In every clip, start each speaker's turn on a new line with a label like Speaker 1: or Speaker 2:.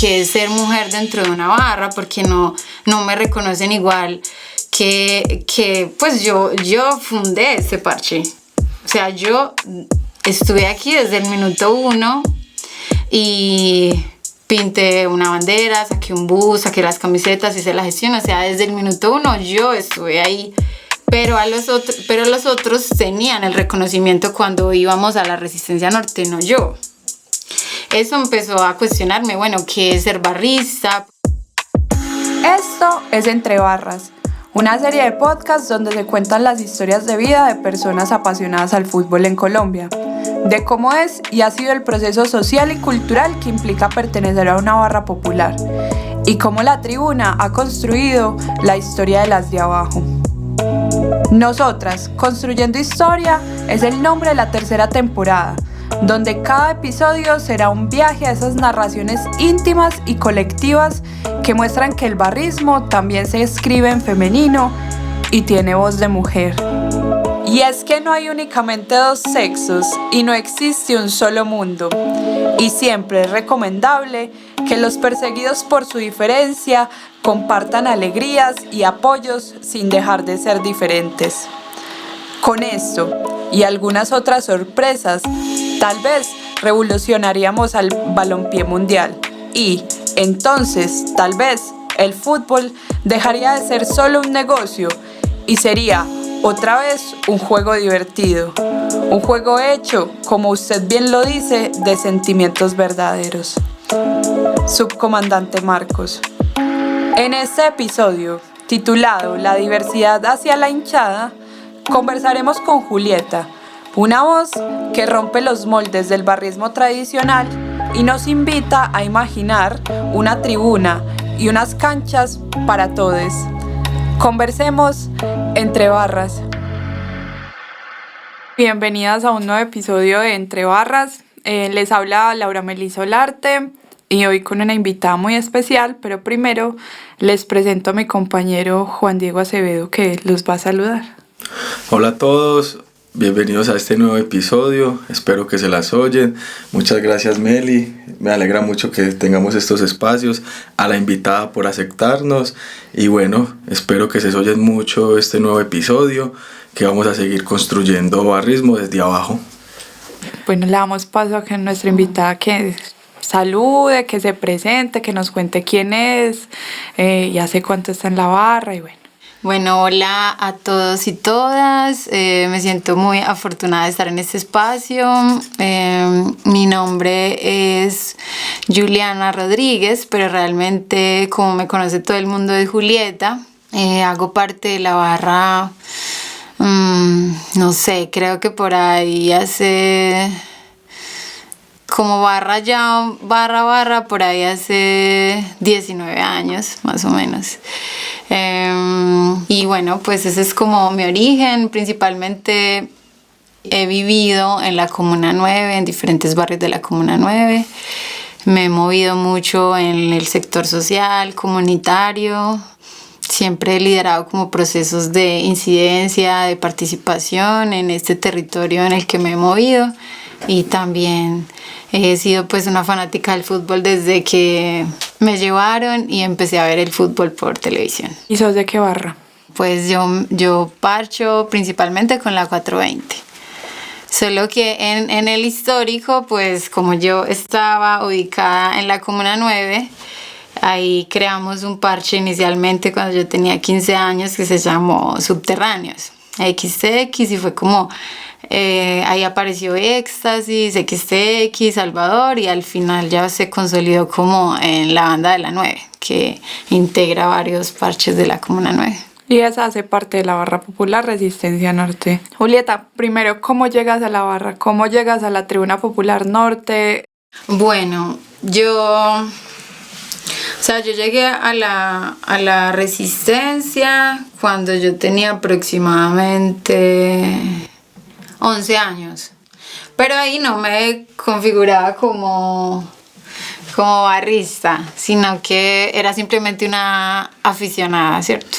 Speaker 1: que es ser mujer dentro de una barra, porque no me reconocen igual que pues yo fundé este parche. O sea, yo estuve aquí desde el minuto 1 y pinté una bandera, saqué un bus, saqué las camisetas, hice la gestión. O sea, desde el minuto 1 yo estuve ahí. Pero los otros tenían el reconocimiento cuando íbamos a la Resistencia Norte, no yo. Eso empezó a cuestionarme, bueno, ¿qué es ser barrista?
Speaker 2: Esto es Entre Barras, una serie de podcasts donde se cuentan las historias de vida de personas apasionadas al fútbol en Colombia, de cómo es y ha sido el proceso social y cultural que implica pertenecer a una barra popular, y cómo la tribuna ha construido la historia de las de abajo. Nosotras, Construyendo Historia, es el nombre de la tercera temporada, donde cada episodio será un viaje a esas narraciones íntimas y colectivas que muestran que el barrismo también se escribe en femenino y tiene voz de mujer. Y es que no hay únicamente dos sexos y no existe un solo mundo. Y siempre es recomendable que los perseguidos por su diferencia compartan alegrías y apoyos sin dejar de ser diferentes. Con esto y algunas otras sorpresas, tal vez revolucionaríamos al balompié mundial y, entonces, tal vez, el fútbol dejaría de ser solo un negocio y sería, otra vez, un juego divertido. Un juego hecho, como usted bien lo dice, de sentimientos verdaderos. Subcomandante Marcos. En este episodio, titulado La diversidad hacia la hinchada, conversaremos con Julieta, una voz que rompe los moldes del barrismo tradicional y nos invita a imaginar una tribuna y unas canchas para todos. Conversemos entre barras. Bienvenidas a un nuevo episodio de Entre Barras. Les habla Laura Melissa Olarte y hoy con una invitada muy especial, pero primero les presento a mi compañero Juan Diego Acevedo, que los va a saludar.
Speaker 3: Hola a todos, bienvenidos a este nuevo episodio, espero que se las oyen. Muchas gracias, Meli, me alegra mucho que tengamos estos espacios, a la invitada por aceptarnos y bueno, espero que se oyen mucho este nuevo episodio, que vamos a seguir construyendo barrismo desde abajo.
Speaker 2: Bueno, le damos paso a que nuestra invitada que salude, que se presente, que nos cuente quién es y hace cuánto está en la barra y bueno.
Speaker 1: Bueno, hola a todos y todas, me siento muy afortunada de estar en este espacio. Mi nombre es Juliana Rodríguez, pero realmente como me conoce todo el mundo es Julieta. Hago parte de la barra, no sé, creo que por ahí hace como barra, por ahí hace 19 años, más o menos. Y bueno, pues ese es como mi origen. Principalmente he vivido en la Comuna 9, en diferentes barrios de la Comuna 9. Me he movido mucho en el sector social, comunitario. Siempre he liderado como procesos de incidencia, de participación en este territorio en el que me he movido. Y también he sido pues una fanática del fútbol desde que me llevaron y empecé a ver el fútbol por televisión.
Speaker 2: ¿Y sos de qué barra?
Speaker 1: Pues yo parcho principalmente con la 420. Solo que en el histórico, pues como yo estaba ubicada en la Comuna 9, ahí creamos un parche inicialmente cuando yo tenía 15 años que se llamó Subterráneos, XTX, y fue como... ahí apareció Éxtasis, XTX, Salvador y al final ya se consolidó como en la banda de la 9, que integra varios parches de la Comuna 9.
Speaker 2: Y esa hace parte de la barra popular Resistencia Norte. Julieta, primero, ¿cómo llegas a la barra? ¿Cómo llegas a la Tribuna Popular Norte?
Speaker 1: Bueno, yo llegué a la Resistencia cuando yo tenía aproximadamente 11 años, pero ahí no me configuraba como barrista, sino que era simplemente una aficionada, ¿cierto?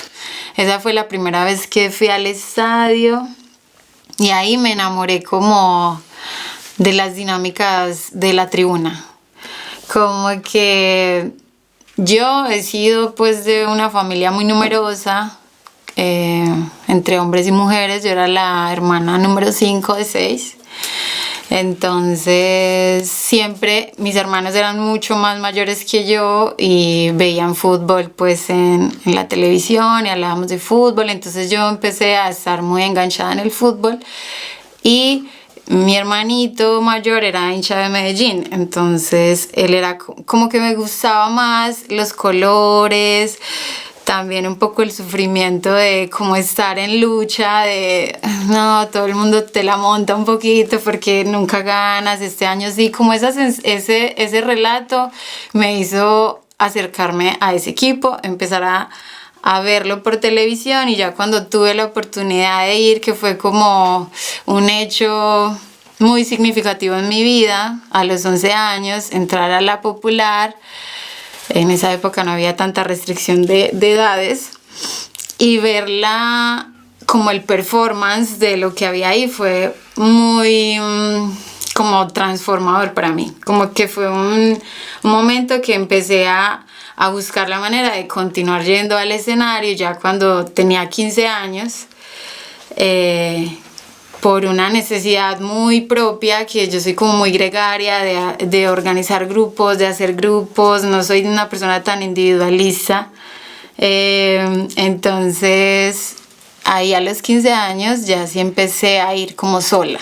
Speaker 1: Esa fue la primera vez que fui al estadio y ahí me enamoré como de las dinámicas de la tribuna. como que yo he sido pues de una familia muy numerosa, entre hombres y mujeres. Yo era la hermana número 5 de 6. Entonces siempre mis hermanos eran mucho más mayores que yo y veían fútbol pues en la televisión y hablábamos de fútbol. Entonces yo empecé a estar muy enganchada en el fútbol y mi hermanito mayor era hincha de Medellín, entonces él era como que me gustaba más los colores, también un poco el sufrimiento de como estar en lucha, de no, todo el mundo te la monta un poquito porque nunca ganas, este año sí, como ese relato me hizo acercarme a ese equipo, empezar a verlo por televisión, y ya cuando tuve la oportunidad de ir, que fue como un hecho muy significativo en mi vida, a los 11 años, entrar a la Popular. En esa época no había tanta restricción de edades, y verla como el performance de lo que había ahí fue muy como transformador para mí, como que fue un momento que empecé a buscar la manera de continuar yendo al escenario ya cuando tenía 15 años, por una necesidad muy propia, que yo soy como muy gregaria de organizar grupos, de hacer grupos, no soy una persona tan individualista. Entonces ahí a los 15 años ya sí empecé a ir como sola,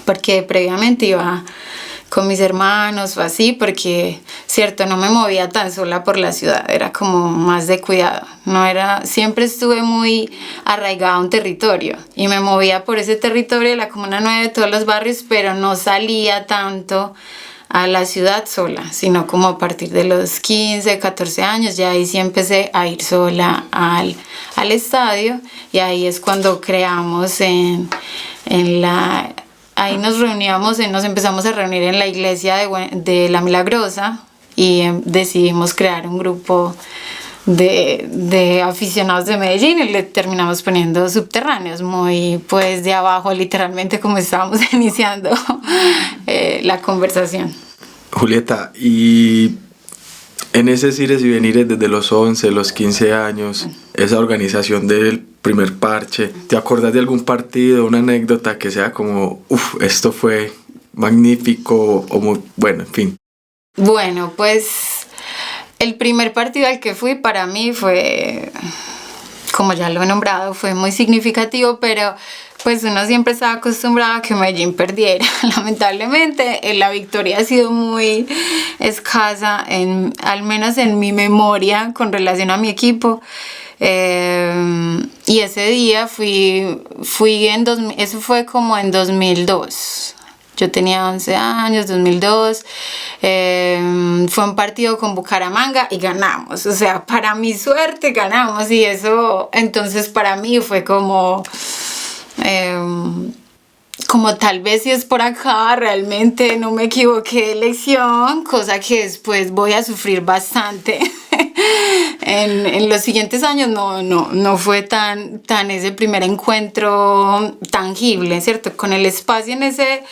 Speaker 1: porque previamente iba con mis hermanos o así, porque cierto, no me movía tan sola por la ciudad, era como más de cuidado, siempre estuve muy arraigada a un territorio y me movía por ese territorio de la Comuna 9, de todos los barrios, pero no salía tanto a la ciudad sola, sino como a partir de los 15, 14 años, ya ahí sí empecé a ir sola al estadio, y ahí es cuando creamos ahí nos reuníamos, nos empezamos a reunir en la iglesia de La Milagrosa, y decidimos crear un grupo de aficionados de Medellín, y le terminamos poniendo Subterráneos, muy pues de abajo, literalmente, como estábamos iniciando la conversación.
Speaker 3: Julieta, y en ese ires y venires desde los 11, los 15 años, esa organización del primer parche, ¿te acordás de algún partido, una anécdota que sea como, esto fue magnífico o muy bueno, en fin?
Speaker 1: Bueno, pues el primer partido al que fui para mí fue, como ya lo he nombrado, fue muy significativo, pero pues uno siempre estaba acostumbrado a que Medellín perdiera. Lamentablemente la victoria ha sido muy escasa, al menos en mi memoria, con relación a mi equipo. Y ese día eso fue como en 2002. Yo tenía 11 años, 2002. Fue un partido con Bucaramanga y ganamos. O sea, para mi suerte ganamos, y eso entonces para mí fue como tal vez si es por acá, realmente no me equivoqué de elección, cosa que después voy a sufrir bastante. En los siguientes años no fue tan ese primer encuentro tangible, ¿cierto? Con el espacio en ese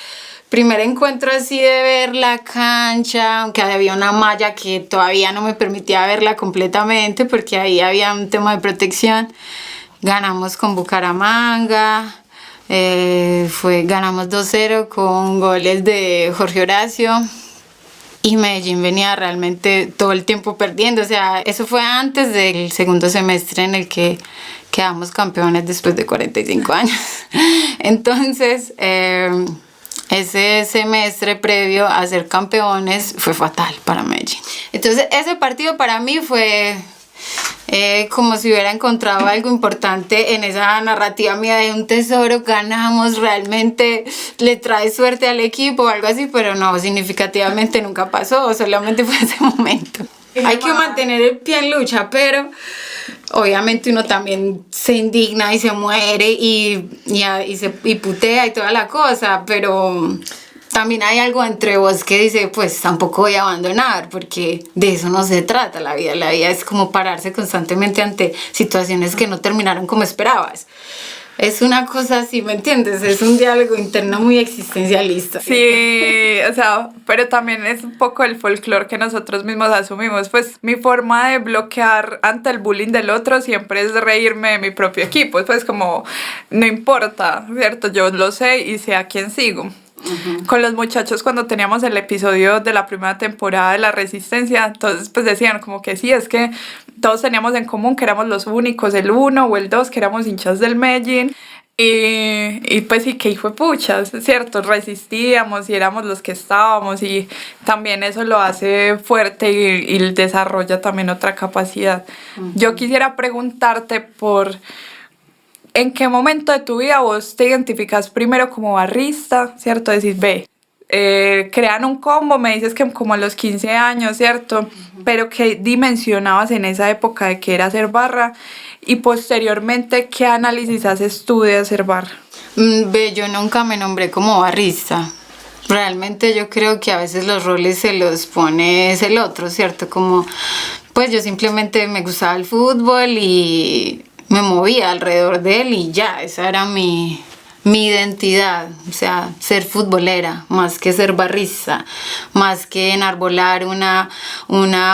Speaker 1: primer encuentro así de ver la cancha, aunque había una malla que todavía no me permitía verla completamente porque ahí había un tema de protección. Ganamos con Bucaramanga, ganamos 2-0 con goles de Jorge Horacio, y Medellín venía realmente todo el tiempo perdiendo. O sea, eso fue antes del segundo semestre en el que quedamos campeones después de 45 años. Entonces, ese semestre previo a ser campeones fue fatal para Medellín. Entonces, ese partido para mí fue como si hubiera encontrado algo importante en esa narrativa mía de un tesoro. Ganamos, realmente le trae suerte al equipo o algo así, pero no, significativamente nunca pasó, solamente fue ese momento. Hay que mantener el pie en lucha, pero obviamente uno también se indigna y se muere y putea y toda la cosa, pero también hay algo entre vos que dice, pues tampoco voy a abandonar, porque de eso no se trata la vida es como pararse constantemente ante situaciones que no terminaron como esperabas. Es una cosa así, ¿me entiendes? Es un diálogo interno muy existencialista.
Speaker 2: Sí, o sea, pero también es un poco el folclore que nosotros mismos asumimos. Pues mi forma de bloquear ante el bullying del otro siempre es reírme de mi propio equipo. Pues como, no importa, ¿cierto? Yo lo sé y sé a quién sigo. Uh-huh. Con los muchachos cuando teníamos el episodio de la primera temporada de La Resistencia, entonces pues decían como que sí, es que todos teníamos en común que éramos los únicos, el 1 o el 2, que éramos hinchas del Medellín. Y pues sí, que hijo de puchas, ¿cierto? Resistíamos y éramos los que estábamos, y también eso lo hace fuerte y desarrolla también otra capacidad. Uh-huh. Yo quisiera preguntarte por ¿en qué momento de tu vida vos te identificas primero como barrista, ¿cierto? Decís, crean un combo, me dices que como a los 15 años, ¿cierto? Uh-huh. Pero ¿qué dimensionabas en esa época de que era hacer barra? Y posteriormente, ¿qué análisis haces tú de hacer barra?
Speaker 1: Yo nunca me nombré como barrista. Realmente yo creo que a veces los roles se los pone es el otro, ¿cierto? Como, pues yo simplemente me gustaba el fútbol y me movía alrededor de él y ya, esa era mi identidad, o sea, ser futbolera, más que ser barrista, más que enarbolar una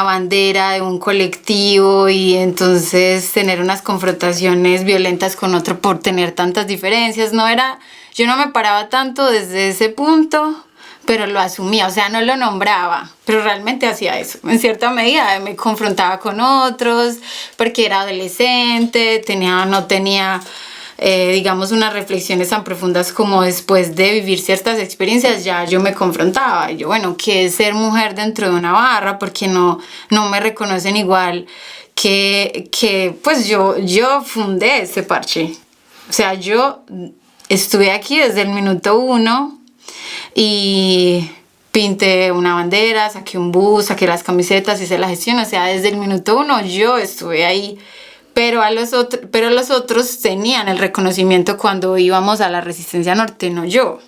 Speaker 1: bandera de un colectivo y entonces tener unas confrontaciones violentas con otro por tener tantas diferencias. Yo no me paraba tanto desde ese punto, pero lo asumía, o sea, no lo nombraba, pero realmente hacía eso. En cierta medida me confrontaba con otros, porque era adolescente, no tenía digamos, unas reflexiones tan profundas como después de vivir ciertas experiencias, ya yo me confrontaba. Y yo, bueno, ¿qué es ser mujer dentro de una barra? Porque no me reconocen igual que pues yo fundé ese parche. O sea, yo estuve aquí desde el minuto 1 y pinté una bandera, saqué un bus, saqué las camisetas, hice la gestión. O sea, desde el minuto 1 yo estuve ahí. Pero los otros tenían el reconocimiento cuando íbamos a la Resistencia Norte, no yo.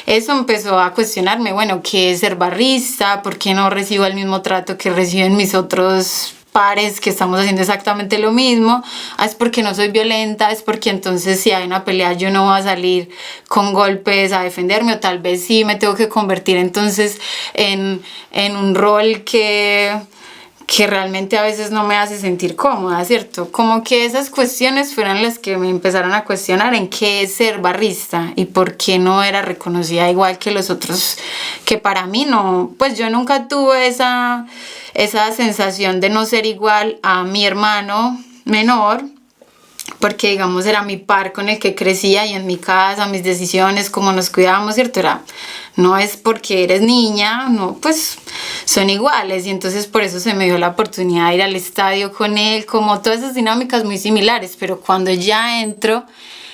Speaker 1: Eso empezó a cuestionarme, bueno, ¿qué es ser barrista? ¿Por qué no recibo el mismo trato que reciben mis otros pares que estamos haciendo exactamente lo mismo? Es porque no soy violenta, es porque entonces si hay una pelea yo no voy a salir con golpes a defenderme, o tal vez sí me tengo que convertir entonces en un rol que realmente a veces no me hace sentir cómoda, ¿cierto? Como que esas cuestiones fueron las que me empezaron a cuestionar en qué es ser barrista y por qué no era reconocida igual que los otros, que para mí no, pues yo nunca tuve esa sensación de no ser igual a mi hermano menor, porque digamos era mi par con el que crecía y en mi casa, mis decisiones, cómo nos cuidábamos, ¿cierto? No es porque eres niña, no, pues son iguales, y entonces por eso se me dio la oportunidad de ir al estadio con él, como todas esas dinámicas muy similares, pero cuando ya entro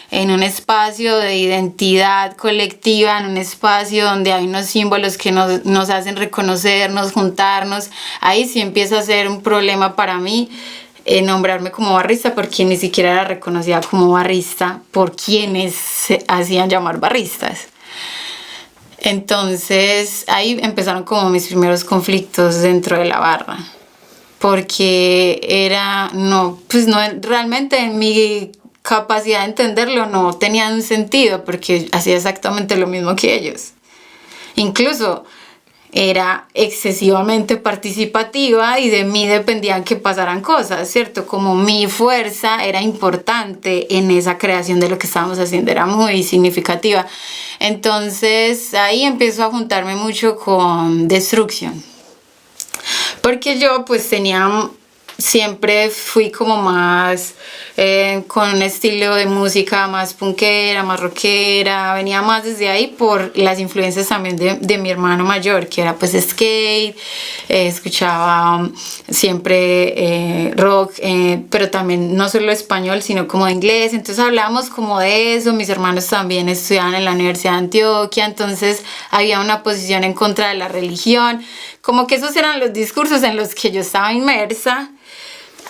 Speaker 1: en un espacio de identidad colectiva, en un espacio donde hay unos símbolos que nos hacen reconocernos, juntarnos, ahí sí empieza a ser un problema para mí nombrarme como barrista, porque ni siquiera era reconocida como barrista por quienes se hacían llamar barristas. Entonces ahí empezaron como mis primeros conflictos dentro de la barra, porque realmente en mi capacidad de entenderlo no tenía un sentido, porque hacía exactamente lo mismo que ellos. Incluso era excesivamente participativa y de mí dependían que pasaran cosas, ¿cierto? Como mi fuerza era importante en esa creación de lo que estábamos haciendo, era muy significativa. Entonces ahí empiezo a juntarme mucho con Destruction, porque yo pues siempre fui como más con un estilo de música más punkera, más rockera, venía más desde ahí por las influencias también de mi hermano mayor, que era pues skate, escuchaba siempre rock, pero también no solo español, sino como de inglés, entonces hablábamos como de eso. Mis hermanos también estudiaban en la Universidad de Antioquia, entonces había una posición en contra de la religión, como que esos eran los discursos en los que yo estaba inmersa.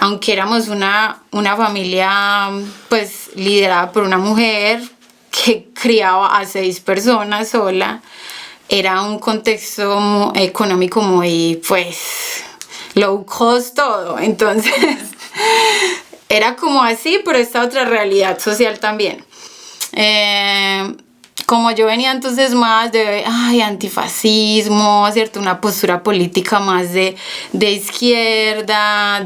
Speaker 1: Aunque éramos una familia pues liderada por una mujer que criaba a 6 personas sola, era un contexto económico muy pues low cost todo. Entonces era como así, pero esta otra realidad social también. Como yo venía entonces más de antifascismo, ¿cierto? Una postura política más de izquierda,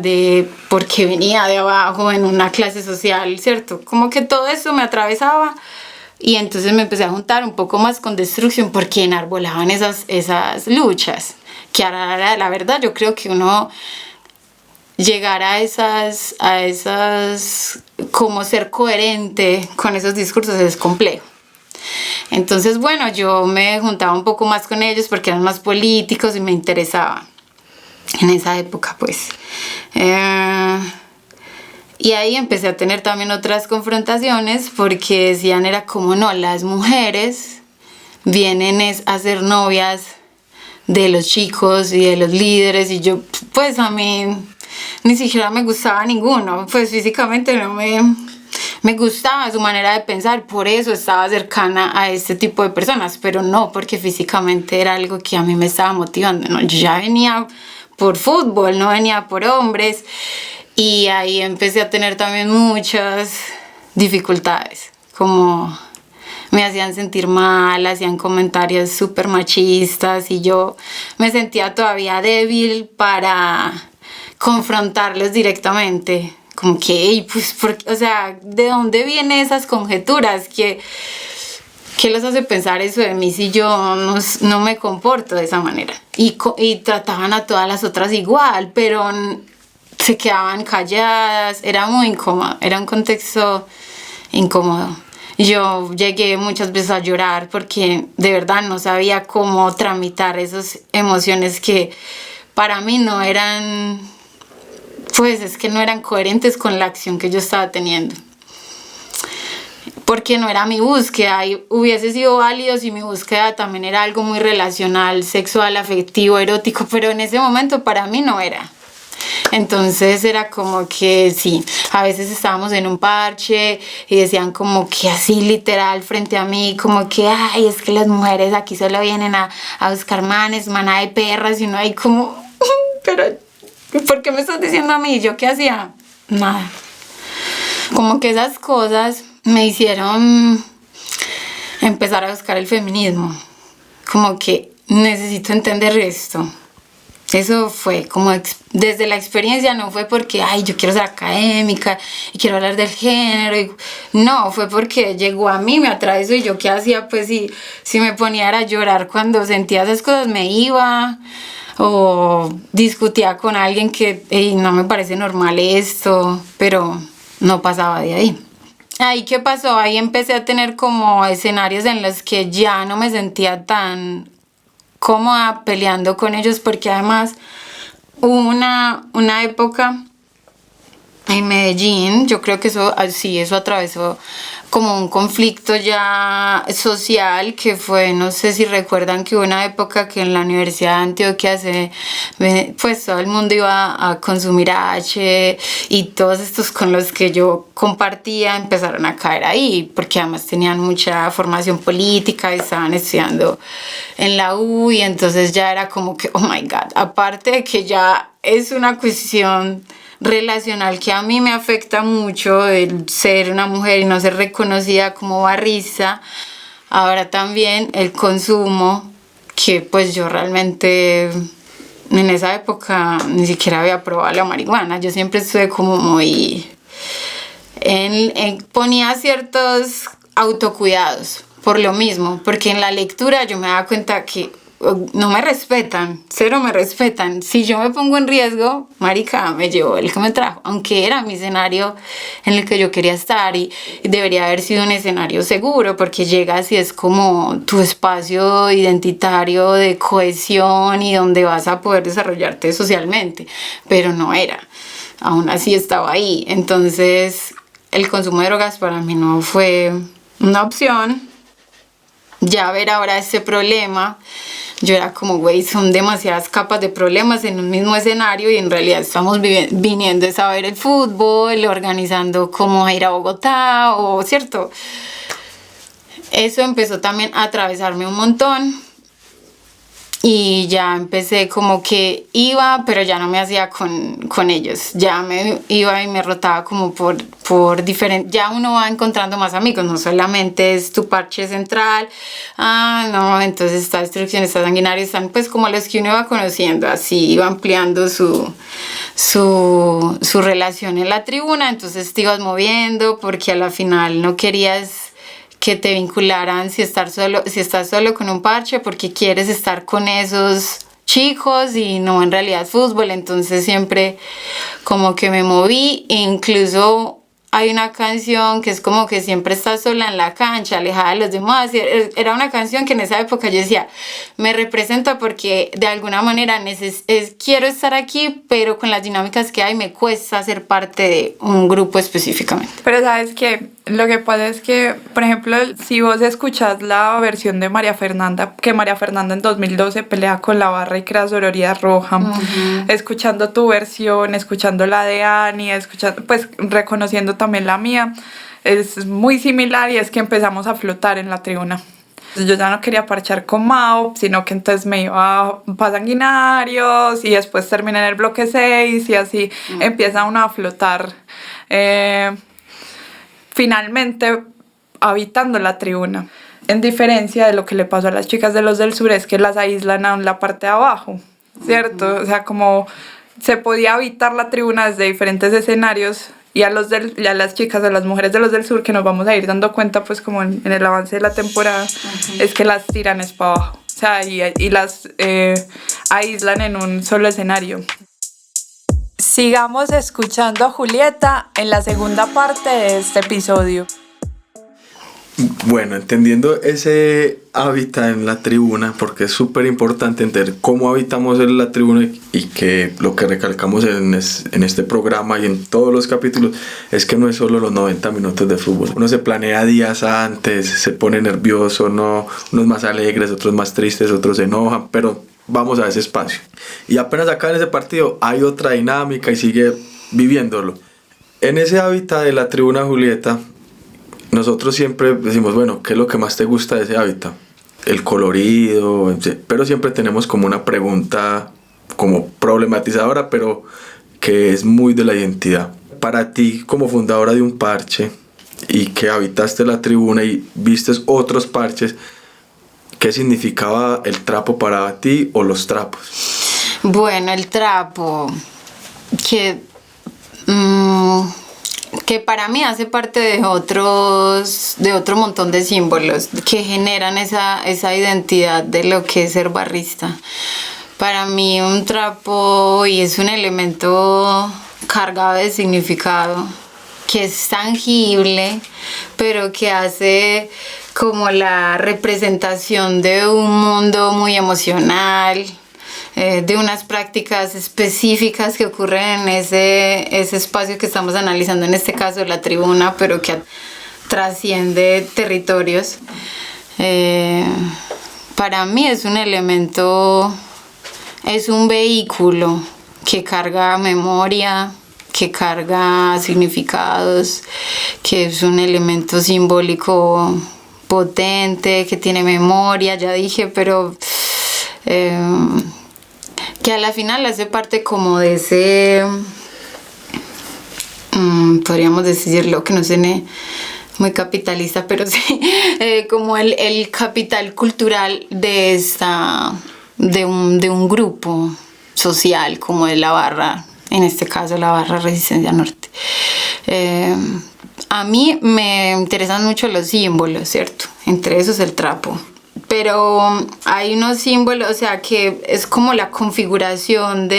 Speaker 1: porque venía de abajo en una clase social, ¿cierto? Como que todo eso me atravesaba y entonces me empecé a juntar un poco más con Destruction porque enarbolaban esas luchas, que ahora la verdad yo creo que uno llegar a esas, como ser coherente con esos discursos es complejo. Entonces, bueno, yo me juntaba un poco más con ellos porque eran más políticos y me interesaba en esa época, pues. Y ahí empecé a tener también otras confrontaciones porque decían, era como, no, las mujeres vienen a ser novias de los chicos y de los líderes, y yo, pues a mí ni siquiera me gustaba ninguno, pues físicamente no me gustaba su manera de pensar, por eso estaba cercana a este tipo de personas, pero no porque físicamente era algo que a mí me estaba motivando, ¿no? Yo ya venía por fútbol, no venía por hombres, y ahí empecé a tener también muchas dificultades, como me hacían sentir mal, hacían comentarios súper machistas y yo me sentía todavía débil para confrontarlos directamente. Como que, pues, o sea, ¿de dónde vienen esas conjeturas? ¿Qué los hace pensar eso de mí si yo no me comporto de esa manera? Y trataban a todas las otras igual, pero se quedaban calladas, era muy incómodo, era un contexto incómodo. Yo llegué muchas veces a llorar porque de verdad no sabía cómo tramitar esas emociones que para mí no eran, pues es que no eran coherentes con la acción que yo estaba teniendo. Porque no era mi búsqueda, y hubiese sido válido si mi búsqueda también era algo muy relacional, sexual, afectivo, erótico, pero en ese momento para mí no era. Entonces era como que sí, a veces estábamos en un parche y decían como que así literal frente a mí, como que ay, es que las mujeres aquí solo vienen a buscar manes, maná de perras, y no hay como, pero ¿por qué me estás diciendo a mí? ¿Yo qué hacía? Nada. Como que esas cosas me hicieron empezar a buscar el feminismo, como que necesito entender esto. Eso fue como desde la experiencia, no fue porque, ay, yo quiero ser académica y quiero hablar del género. No, fue porque llegó a mí, me atravesó, y yo qué hacía, pues si me ponía a llorar cuando sentía esas cosas, me iba o discutía con alguien que no me parece normal esto, pero no pasaba de ahí. Ahí, ¿qué pasó? Ahí empecé a tener como escenarios en los que ya no me sentía tan cómoda peleando con ellos, porque además hubo una época en Medellín, yo creo que eso atravesó como un conflicto ya social, que fue, no sé si recuerdan que hubo una época que en la Universidad de Antioquia pues todo el mundo iba a consumir H, y todos estos con los que yo compartía empezaron a caer ahí, porque además tenían mucha formación política, estaban estudiando en la U, y entonces ya era como que, oh my God, aparte de que ya es una cuestión relacional que a mí me afecta mucho, el ser una mujer y no ser reconocida como barrista, ahora también el consumo, que pues yo realmente en esa época ni siquiera había probado la marihuana. Yo siempre estuve como muy ponía ciertos autocuidados por lo mismo, porque en la lectura yo me daba cuenta que no me respetan, cero me respetan. Si yo me pongo en riesgo, marica, me llevo el que me trajo, aunque era mi escenario en el que yo quería estar, y debería haber sido un escenario seguro, porque llegas y es como tu espacio identitario de cohesión y donde vas a poder desarrollarte socialmente, pero no era, aún así estaba ahí. Entonces el consumo de drogas para mí no fue una opción. Ya ver ahora este problema, yo era como, güey, son demasiadas capas de problemas en un mismo escenario, y en realidad estamos viniendo a ver el fútbol, organizando cómo ir a Bogotá, o cierto. Eso empezó también a atravesarme un montón. y ya empecé como que iba, pero ya no me hacía con ellos. Ya me iba y me rotaba como por diferente. Ya uno va encontrando más amigos, no solamente es tu parche central. No, entonces está Destrucción, está Sanguinario, están pues como los que uno iba conociendo. Así iba ampliando su relación en la tribuna. Entonces te ibas moviendo porque a la final no querías que te vincularan si estás solo con un parche porque quieres estar con esos chicos y no en realidad fútbol. Entonces siempre como que me moví, e incluso hay una canción que es como que siempre estás sola en la cancha, alejada de los demás. Era una canción que en esa época yo decía, me representa porque de alguna manera quiero estar aquí, pero con las dinámicas que hay me cuesta ser parte de un grupo específicamente.
Speaker 2: Pero sabes que lo que pasa es que, por ejemplo, si vos escuchás la versión de María Fernanda, que María Fernanda en 2012 pelea con la barra y crea Sororidad Roja, escuchando tu versión, escuchando la de Ani, pues reconociendo también la mía, es muy similar, y es que empezamos a flotar en la tribuna. Yo ya no quería parchar con Mao, sino que entonces me iba para Sanguinarios y después terminé en el bloque 6 y así empieza uno a flotar. Finalmente habitando la tribuna. En diferencia de lo que le pasó a las chicas de los del sur, es que las aíslan en la parte de abajo, ¿cierto? O sea, como se podía habitar la tribuna desde diferentes escenarios, y a las chicas, a las mujeres de los del sur, que nos vamos a ir dando cuenta pues como en el avance de la temporada, es que las tiran es para abajo, o sea, y las aíslan en un solo escenario. Sigamos escuchando a Julieta en la segunda parte de este episodio.
Speaker 3: Bueno, entendiendo ese hábitat en la tribuna, porque es súper importante entender cómo habitamos en la tribuna, y que lo que recalcamos en este programa y en todos los capítulos es que no es solo los 90 minutos de fútbol. Uno se planea días antes, se pone nervioso, ¿no? Unos más alegres, otros más tristes, otros se enojan, pero vamos a ese espacio. Y apenas acá en ese partido hay otra dinámica y sigue viviéndolo. En ese hábitat de la tribuna, Julieta, nosotros siempre decimos, bueno, ¿qué es lo que más te gusta de ese hábitat? El colorido, pero siempre tenemos como una pregunta como problematizadora, pero que es muy de la identidad. Para ti, como fundadora de un parche y que habitaste la tribuna y vistes otros parches, ¿qué significaba el trapo para ti o los trapos?
Speaker 1: Bueno, el trapo, que para mí hace parte de otro montón de símbolos que generan esa identidad de lo que es ser barrista. Para mí un trapo y es un elemento cargado de significado, que es tangible, pero que hace como la representación de un mundo muy emocional, de unas prácticas específicas que ocurren en ese espacio que estamos analizando, en este caso la tribuna, pero que trasciende territorios. Para mí es un elemento, es un vehículo que carga memoria, que carga significados, que es un elemento simbólico potente, que tiene memoria, ya dije, pero que a la final hace parte como de ese, podríamos decirlo, que no suene muy capitalista, pero sí, como el capital cultural de un grupo social como de la barra, en este caso la barra Resistencia Norte. A mí me interesan mucho los símbolos, ¿cierto? Entre esos el trapo. Pero hay unos símbolos, o sea, que es como la configuración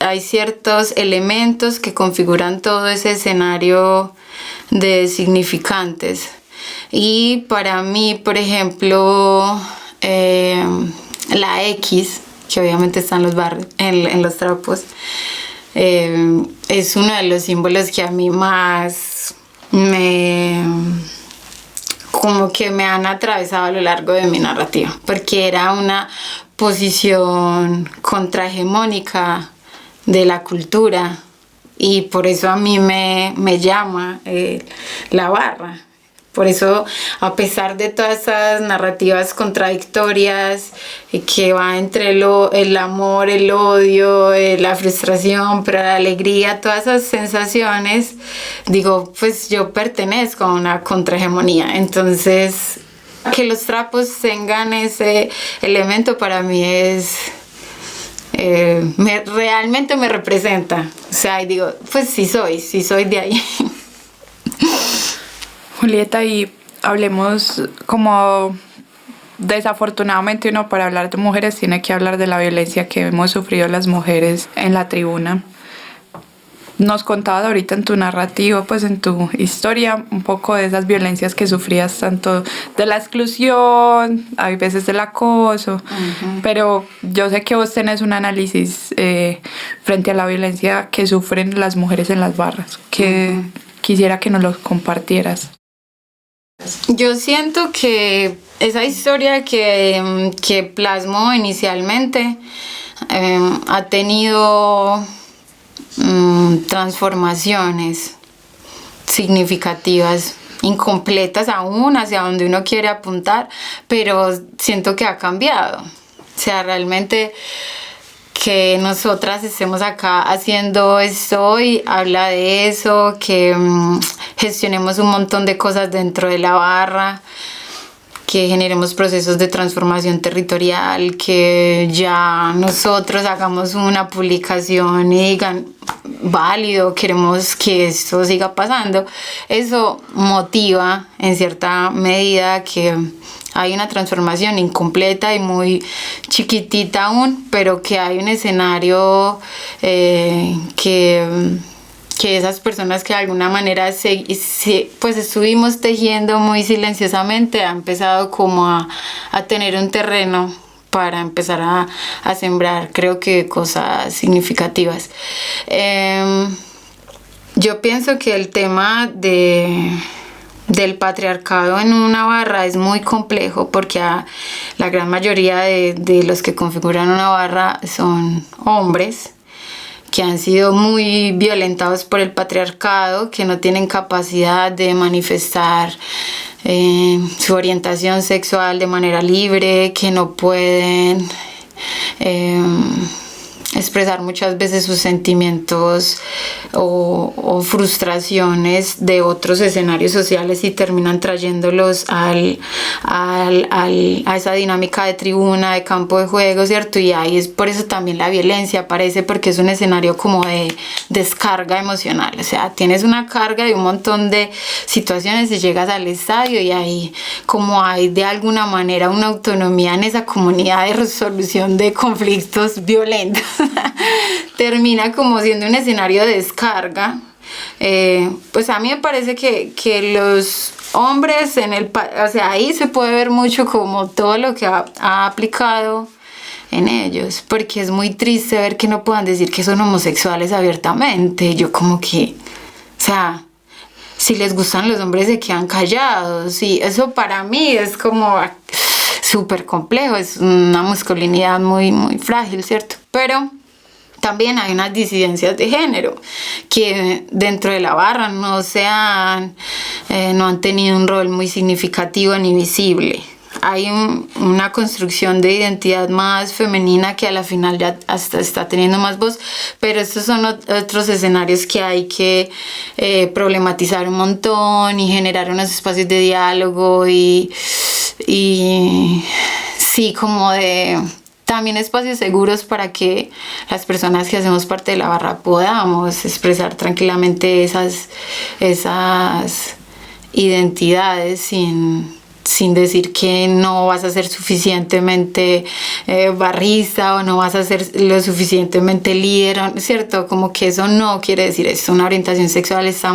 Speaker 1: hay ciertos elementos que configuran todo ese escenario de significantes. Y para mí, por ejemplo, la X, que obviamente está en los barrios, en los trapos, es uno de los símbolos que a mí más como que me han atravesado a lo largo de mi narrativa, porque era una posición contrahegemónica de la cultura, y por eso a mí me llama la barra, Por eso, a pesar de todas esas narrativas contradictorias que va entre el amor, el odio, la frustración, pero la alegría, todas esas sensaciones, digo, pues yo pertenezco a una contrahegemonía. Entonces, que los trapos tengan ese elemento para mí es... realmente me representa. O sea, y digo, pues sí soy de ahí.
Speaker 2: Julieta, y hablemos como desafortunadamente uno para hablar de mujeres tiene que hablar de la violencia que hemos sufrido las mujeres en la tribuna. Nos contabas ahorita en tu narrativo, pues en tu historia, un poco de esas violencias que sufrías, tanto de la exclusión, hay veces del acoso, pero yo sé que vos tenés un análisis frente a la violencia que sufren las mujeres en las barras, que quisiera que nos lo compartieras.
Speaker 1: Yo siento que esa historia que plasmo inicialmente ha tenido transformaciones significativas, incompletas aún hacia donde uno quiere apuntar, pero siento que ha cambiado. O sea, realmente que nosotras estemos acá haciendo esto y habla de eso, que gestionemos un montón de cosas dentro de la barra, que generemos procesos de transformación territorial, que ya nosotros hagamos una publicación y digan, válido, queremos que esto siga pasando. Eso motiva en cierta medida que hay una transformación incompleta y muy chiquitita aún, pero que hay un escenario que esas personas que de alguna manera pues estuvimos tejiendo muy silenciosamente ha empezado como a tener un terreno para empezar a sembrar, creo que cosas significativas. Yo pienso que el tema del patriarcado en una barra es muy complejo porque la gran mayoría de los que configuran una barra son hombres que han sido muy violentados por el patriarcado, que no tienen capacidad de manifestar su orientación sexual de manera libre, que no pueden expresar muchas veces sus sentimientos o frustraciones de otros escenarios sociales y terminan trayéndolos a esa dinámica de tribuna, de campo de juego, ¿cierto? Y ahí es por eso también la violencia aparece, porque es un escenario como de descarga emocional. O sea, tienes una carga de un montón de situaciones y llegas al estadio y ahí como hay de alguna manera una autonomía en esa comunidad de resolución de conflictos violentos. Termina como siendo un escenario de descarga. Pues a mí me parece que los hombres o sea, ahí se puede ver mucho como todo lo que ha aplicado en ellos, porque es muy triste ver que no puedan decir que son homosexuales abiertamente. Yo como que, o sea, si les gustan los hombres se quedan callados, y eso para mí es como súper complejo, es una masculinidad muy, muy frágil, ¿cierto? Pero también hay unas disidencias de género que dentro de la barra no han tenido un rol muy significativo ni visible. Hay una construcción de identidad más femenina que a la final ya hasta está teniendo más voz, pero estos son otros escenarios que hay que problematizar un montón y generar unos espacios de diálogo y sí, como de también espacios seguros para que las personas que hacemos parte de la barra podamos expresar tranquilamente esas identidades sin decir que no vas a ser suficientemente barrista o no vas a ser lo suficientemente líder, ¿cierto? Como que eso no quiere decir eso. Una orientación sexual está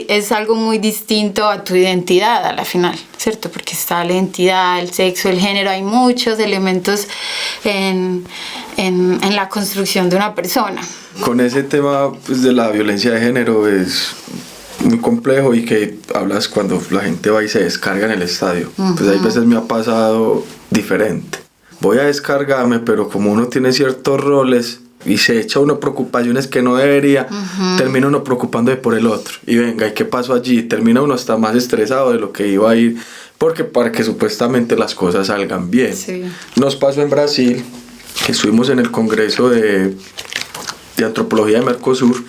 Speaker 1: es algo muy distinto a tu identidad a la final, ¿cierto? Porque está la identidad, el sexo, el género, hay muchos elementos en la construcción de una persona.
Speaker 3: Con ese tema pues, de la violencia de género es muy complejo, y que hablas cuando la gente va y se descarga en el estadio. Pues hay veces me ha pasado diferente. Voy a descargarme, pero como uno tiene ciertos roles, y se echa uno preocupaciones que no debería, termina uno preocupándose por el otro. Y venga, ¿y qué pasó allí? Termina uno hasta más estresado de lo que iba a ir, porque para que supuestamente las cosas salgan bien.
Speaker 1: Sí.
Speaker 3: Nos pasó en Brasil, que estuvimos en el Congreso de Antropología de Mercosur,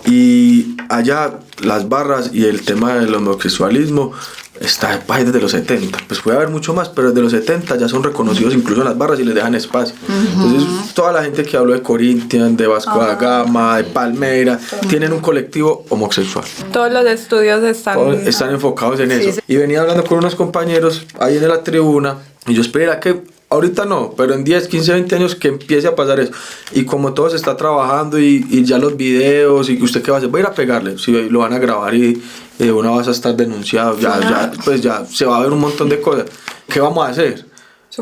Speaker 3: y allá las barras y el tema del homosexualismo está desde los 70, pues puede haber mucho más, pero desde los 70 ya son reconocidos incluso en las barras y les dejan espacio. Entonces toda la gente que habló de Corinthians, de Vasco da Gama, de Palmeira, tienen un colectivo homosexual.
Speaker 2: Todos los estudios
Speaker 3: están enfocados en eso. Y venía hablando con unos compañeros ahí en la tribuna, y yo espera que ahorita no, pero en 10, 15, 20 años que empiece a pasar eso. Y como todo se está trabajando y ya los videos, y usted qué va a hacer, va a ir a pegarle, si lo van a grabar y una vas a estar denunciado, pues ya se va a ver un montón de cosas. ¿Qué vamos a hacer?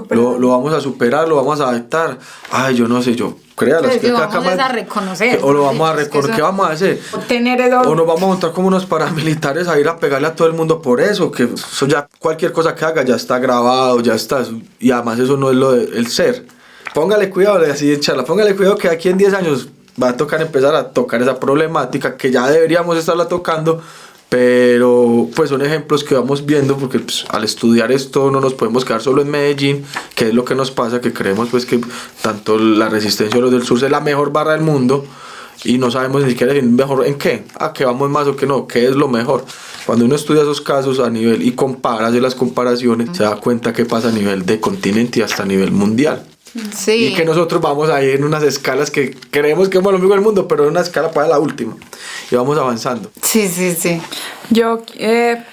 Speaker 3: Lo vamos a superar, lo vamos a adaptar. Ay, yo no sé, créalas.
Speaker 1: Pues que vamos a reconocer.
Speaker 3: O lo vamos a reconocer. ¿Qué vamos a hacer? O nos vamos a montar como unos paramilitares a ir a pegarle a todo el mundo por eso, que eso ya cualquier cosa que haga ya está grabado, ya está. Y además eso no es lo del ser. Póngale cuidado, así en charla, póngale cuidado que aquí en 10 años va a tocar empezar a tocar esa problemática que ya deberíamos estarla tocando. Pero pues son ejemplos que vamos viendo, porque pues, al estudiar esto no nos podemos quedar solo en Medellín, que es lo que nos pasa, que creemos pues que tanto la Resistencia o los del Sur es la mejor barra del mundo y no sabemos ni siquiera decir mejor en qué, a qué vamos más o qué no, qué es lo mejor. Cuando uno estudia esos casos a nivel y compara, hace las comparaciones, se da cuenta qué pasa a nivel de continente y hasta a nivel mundial.
Speaker 1: Sí.
Speaker 3: Y que nosotros vamos ahí en unas escalas que creemos que somos lo mismo del mundo, pero en una escala para la última y vamos avanzando.
Speaker 1: Sí.
Speaker 2: Yo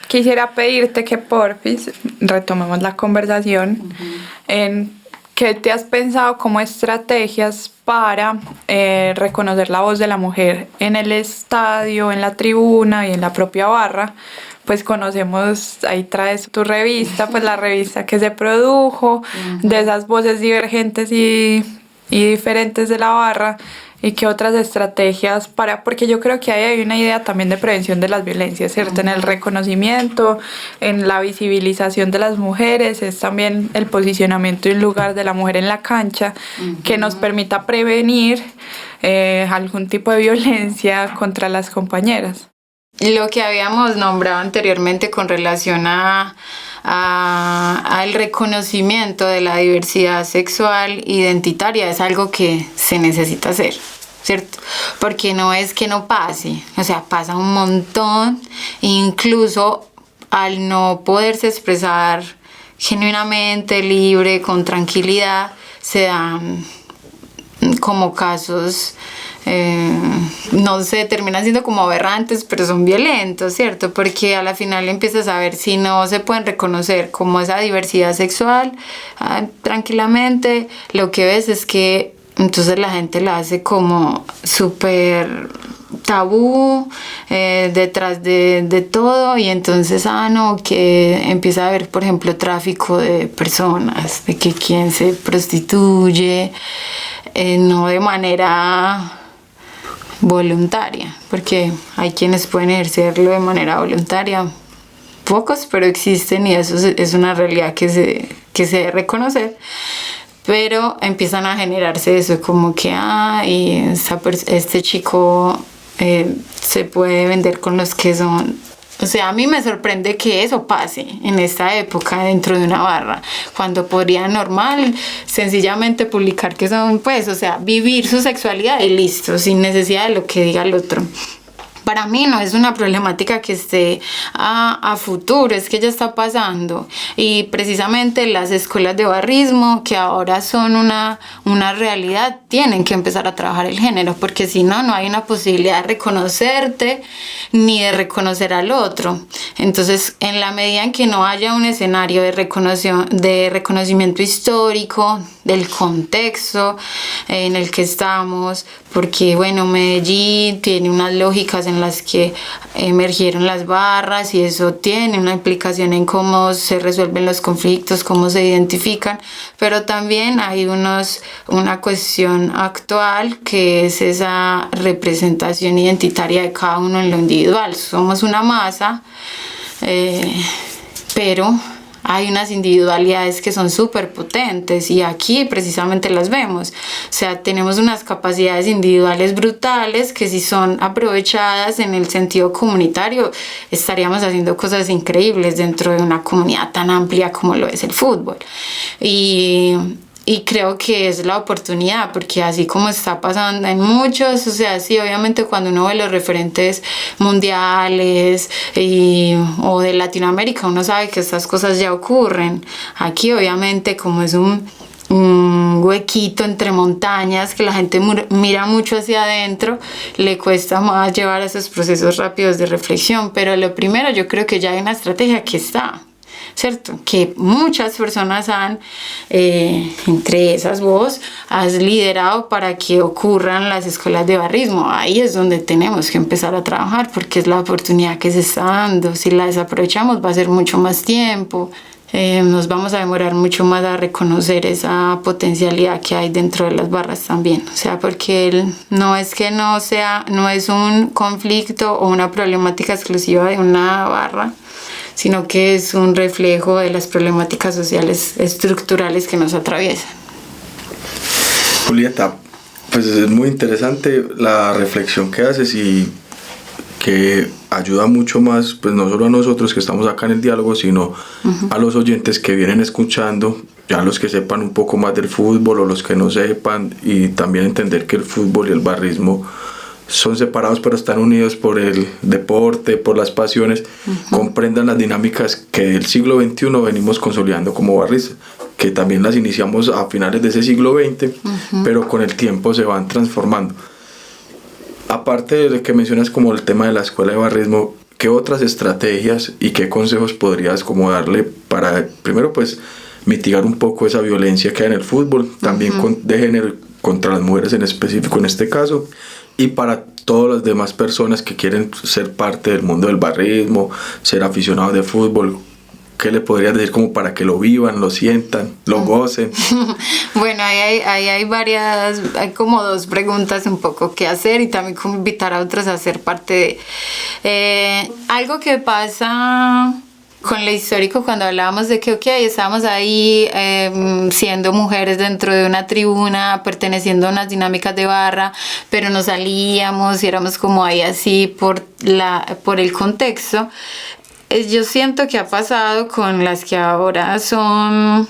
Speaker 2: quisiera pedirte que porfis retomemos la conversación en qué te has pensado como estrategias para reconocer la voz de la mujer en el estadio, en la tribuna y en la propia barra. Pues conocemos, ahí traes tu revista, pues la revista que se produjo, de esas voces divergentes y diferentes de la barra, y qué otras estrategias porque yo creo que ahí hay una idea también de prevención de las violencias, ¿cierto? En el reconocimiento, en la visibilización de las mujeres, es también el posicionamiento y el lugar de la mujer en la cancha, que nos permita prevenir algún tipo de violencia contra las compañeras.
Speaker 1: Lo que habíamos nombrado anteriormente con relación al reconocimiento de la diversidad sexual identitaria es algo que se necesita hacer, ¿cierto? Porque no es que no pase, o sea, pasa un montón, incluso al no poderse expresar genuinamente, libre, con tranquilidad, se dan como casos, no sé, terminan siendo como aberrantes, pero son violentos, ¿cierto? Porque a la final empiezas a ver si no se pueden reconocer como esa diversidad sexual tranquilamente, lo que ves es que entonces la gente la hace como súper tabú detrás de todo, y entonces que empieza a haber, por ejemplo, tráfico de personas, de que quien se prostituye no de manera voluntaria, porque hay quienes pueden ejercerlo de manera voluntaria, pocos, pero existen, y eso es una realidad que se debe reconocer. Pero empiezan a generarse eso, como que este chico se puede vender con los que son. O sea, a mí me sorprende que eso pase en esta época dentro de una barra, cuando podría normal sencillamente publicar que son, pues, o sea, vivir su sexualidad y listo, sin necesidad de lo que diga el otro. Para mí no es una problemática que esté a futuro, es que ya está pasando. Y precisamente las escuelas de barrismo, que ahora son una realidad, tienen que empezar a trabajar el género, porque si no, no hay una posibilidad de reconocerte ni de reconocer al otro. Entonces, en la medida en que no haya un escenario de reconocimiento histórico del contexto en el que estamos, porque bueno, Medellín tiene unas lógicas en las que emergieron las barras y eso tiene una implicación en cómo se resuelven los conflictos, cómo se identifican, pero también hay una cuestión actual que es esa representación identitaria de cada uno en lo individual. Somos una masa, pero hay unas individualidades que son súper potentes y aquí precisamente las vemos. O sea, tenemos unas capacidades individuales brutales que si son aprovechadas en el sentido comunitario, estaríamos haciendo cosas increíbles dentro de una comunidad tan amplia como lo es el fútbol. Y creo que es la oportunidad, porque así como está pasando en muchos, o sea, sí, obviamente cuando uno ve los referentes mundiales o de Latinoamérica, uno sabe que estas cosas ya ocurren. Aquí, obviamente, como es un huequito entre montañas que la gente mira mucho hacia adentro, le cuesta más llevar esos procesos rápidos de reflexión. Pero lo primero, yo creo que ya hay una estrategia que está, ¿cierto? Que muchas personas han, entre esas vos, has liderado para que ocurran las escuelas de barrismo. Ahí es donde tenemos que empezar a trabajar, porque es la oportunidad que se está dando. Si la desaprovechamos va a ser mucho más tiempo, nos vamos a demorar mucho más a reconocer esa potencialidad que hay dentro de las barras también. O sea, porque no es un conflicto o una problemática exclusiva de una barra, sino que es un reflejo de las problemáticas sociales estructurales que nos atraviesan.
Speaker 3: Julieta, pues es muy interesante la reflexión que haces y que ayuda mucho más, pues no solo a nosotros que estamos acá en el diálogo, sino a los oyentes que vienen escuchando, ya los que sepan un poco más del fútbol o los que no sepan, y también entender que el fútbol y el barrismo son separados pero están unidos por el deporte, por las pasiones, comprendan las dinámicas que del siglo XXI venimos consolidando como barristas, que también las iniciamos a finales de ese siglo XX, pero con el tiempo se van transformando. Aparte de que mencionas como el tema de la escuela de barrismo, ¿qué otras estrategias y qué consejos podrías como darle para, primero pues, mitigar un poco esa violencia que hay en el fútbol, también de género contra las mujeres en específico en este caso, y para todas las demás personas que quieren ser parte del mundo del barrismo, ser aficionados de fútbol? ¿Qué le podrías decir como para que lo vivan, lo sientan, lo gocen?
Speaker 1: Bueno, ahí hay como dos preguntas un poco que hacer y también como invitar a otros a ser parte de... algo que pasa con lo histórico cuando hablábamos de que, estábamos ahí siendo mujeres dentro de una tribuna, perteneciendo a unas dinámicas de barra, pero nos salíamos y éramos como ahí así por el contexto. Yo siento que ha pasado con las que ahora son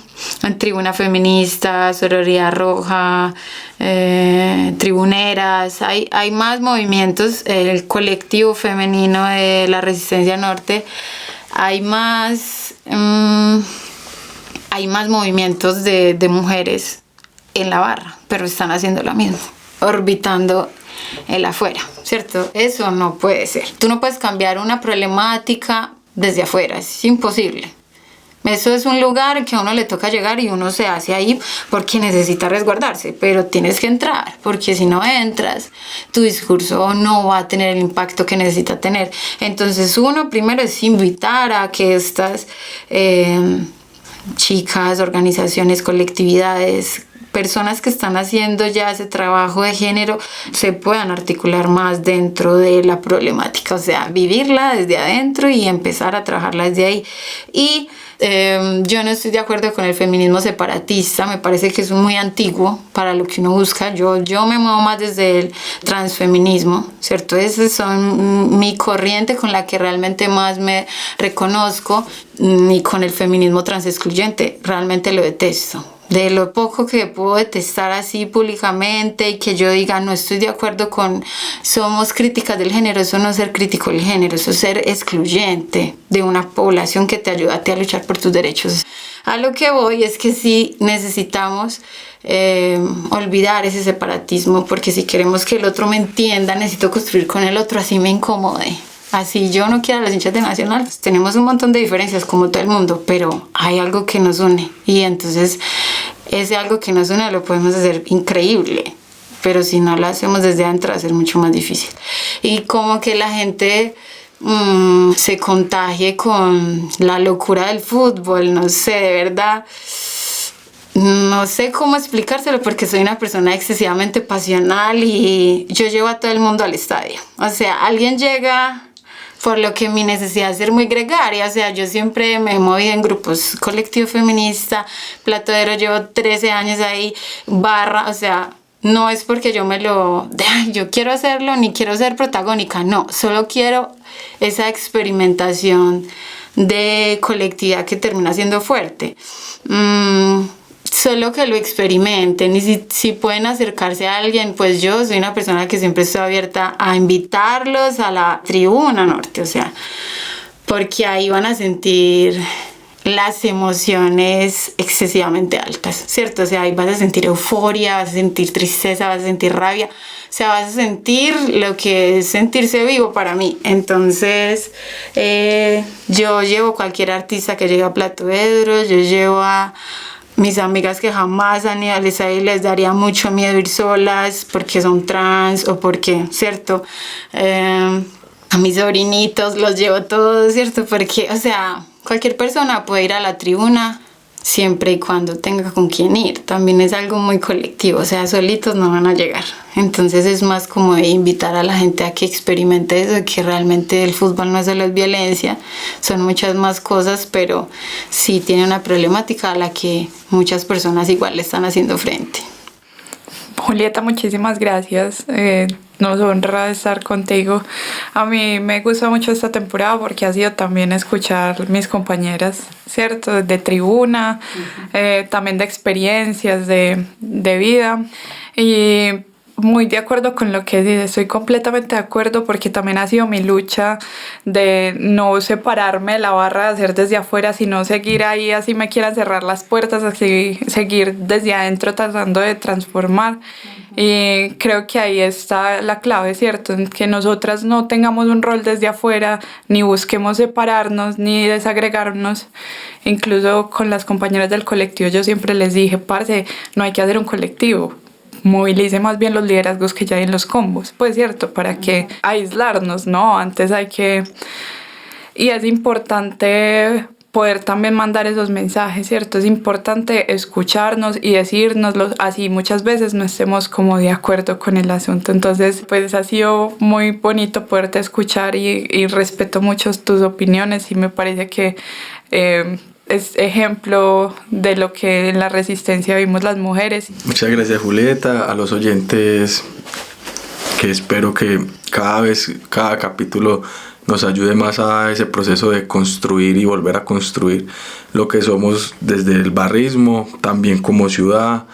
Speaker 1: Tribuna Feminista, Sororidad Roja, Tribuneras. Hay más movimientos, el colectivo femenino de la Resistencia Norte. Hay más movimientos de mujeres en la barra, pero están haciendo lo mismo, orbitando el afuera, ¿cierto? Eso no puede ser. Tú no puedes cambiar una problemática desde afuera, es imposible. Eso es un lugar que a uno le toca llegar y uno se hace ahí porque necesita resguardarse, pero tienes que entrar, porque si no entras, tu discurso no va a tener el impacto que necesita tener. Entonces uno primero es invitar a que estas chicas, organizaciones, colectividades, personas que están haciendo ya ese trabajo de género se puedan articular más dentro de la problemática, o sea, vivirla desde adentro y empezar a trabajarla desde ahí. Y yo no estoy de acuerdo con el feminismo separatista, me parece que es muy antiguo para lo que uno busca. Yo me muevo más desde el transfeminismo, ¿cierto? Esa es mi corriente con la que realmente más me reconozco, y con el feminismo transexcluyente realmente lo detesto. De lo poco que puedo detestar así públicamente y que yo diga no estoy de acuerdo con somos críticas del género, eso no es ser crítico del género, eso es ser excluyente de una población que te ayuda a ti a luchar por tus derechos. A lo que voy es que sí necesitamos olvidar ese separatismo, porque si queremos que el otro me entienda, necesito construir con el otro, así me incomode. Así yo no quiero a los hinchas de Nacional, pues tenemos un montón de diferencias como todo el mundo, pero hay algo que nos une y entonces ese algo que nos une lo podemos hacer increíble, pero si no lo hacemos desde adentro va a ser mucho más difícil. Y como que la gente se contagie con la locura del fútbol, no sé, de verdad, no sé cómo explicárselo porque soy una persona excesivamente pasional y yo llevo a todo el mundo al estadio. O sea, alguien llega por lo que mi necesidad es ser muy gregaria, o sea, yo siempre me he movido en grupos, colectivo feminista, Platodero, llevo 13 años ahí, barra, o sea, no es porque yo yo quiero hacerlo ni quiero ser protagónica, no, solo quiero esa experimentación de colectividad que termina siendo fuerte. Solo que lo experimenten, y si pueden acercarse a alguien, pues yo soy una persona que siempre estoy abierta a invitarlos a la tribuna norte, o sea, porque ahí van a sentir las emociones excesivamente altas, ¿cierto? O sea, ahí vas a sentir euforia, vas a sentir tristeza, vas a sentir rabia, o sea, vas a sentir lo que es sentirse vivo para mí. Entonces, yo llevo cualquier artista que llegue a Platodero, yo llevo a mis amigas que jamás han ido, les daría mucho miedo ir solas porque son trans o porque, ¿cierto? A mis sobrinitos los llevo todos, ¿cierto? Porque, o sea, cualquier persona puede ir a la tribuna siempre y cuando tenga con quién ir. También es algo muy colectivo, o sea, solitos no van a llegar. Entonces es más como de invitar a la gente a que experimente eso, que realmente el fútbol no solo es violencia, son muchas más cosas, pero sí tiene una problemática a la que muchas personas igual le están haciendo frente.
Speaker 2: Julieta, muchísimas gracias. Nos honra estar contigo. A mí me gusta mucho esta temporada porque ha sido también escuchar mis compañeras, ¿cierto? De tribuna, también de experiencias de vida. Y muy de acuerdo con lo que dices, estoy completamente de acuerdo porque también ha sido mi lucha de no separarme de la barra, de hacer desde afuera, sino seguir ahí, así me quieran cerrar las puertas, así seguir desde adentro tratando de transformar. Y creo que ahí está la clave, ¿cierto? En que nosotras no tengamos un rol desde afuera, ni busquemos separarnos, ni desagregarnos. Incluso con las compañeras del colectivo yo siempre les dije, parce, no hay que hacer un colectivo, movilice más bien los liderazgos que ya hay en los combos, pues cierto, para que aislarnos, ¿no? Antes hay que... Y es importante poder también mandar esos mensajes, ¿cierto? Es importante escucharnos y decírnoslos, así muchas veces no estemos como de acuerdo con el asunto. Entonces, pues ha sido muy bonito poderte escuchar y respeto mucho tus opiniones y me parece que es ejemplo de lo que en la resistencia vimos las mujeres.
Speaker 3: Muchas gracias, Julieta, a los oyentes, que espero que cada capítulo nos ayude más a ese proceso de construir y volver a construir lo que somos desde el barrismo, también como ciudad,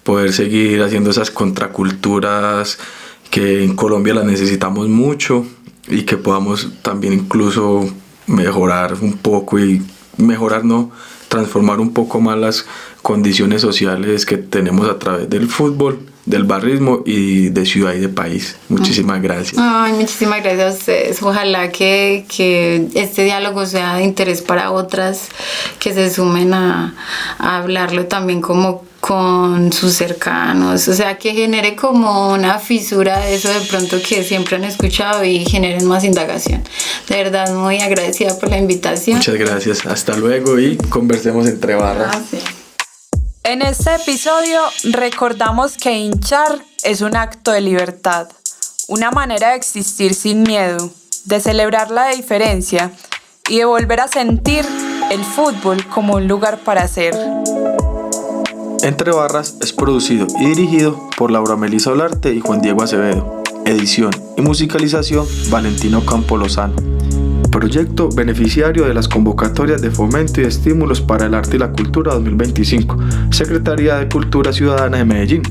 Speaker 3: poder seguir haciendo esas contraculturas que en Colombia las necesitamos mucho y que podamos también incluso mejorar un poco transformar un poco más las condiciones sociales que tenemos a través del fútbol, del barrismo y de ciudad y de país. Muchísimas gracias.
Speaker 1: Ay, muchísimas gracias a ustedes. Ojalá que este diálogo sea de interés para otras que se sumen a hablarlo también como con sus cercanos, o sea, que genere como una fisura de eso de pronto que siempre han escuchado y generen más indagación. De verdad, muy agradecida por la invitación.
Speaker 3: Muchas gracias, hasta luego y conversemos entre barras.
Speaker 1: Sí.
Speaker 2: En este episodio recordamos que hinchar es un acto de libertad, una manera de existir sin miedo, de celebrar la diferencia y de volver a sentir el fútbol como un lugar para ser.
Speaker 3: Entre Barras es producido y dirigido por Laura Melisa Olarte y Juan Diego Acevedo. Edición y musicalización Valentino Campo Lozano. Proyecto beneficiario de las convocatorias de fomento y estímulos para el arte y la cultura 2025. Secretaría de Cultura Ciudadana de Medellín.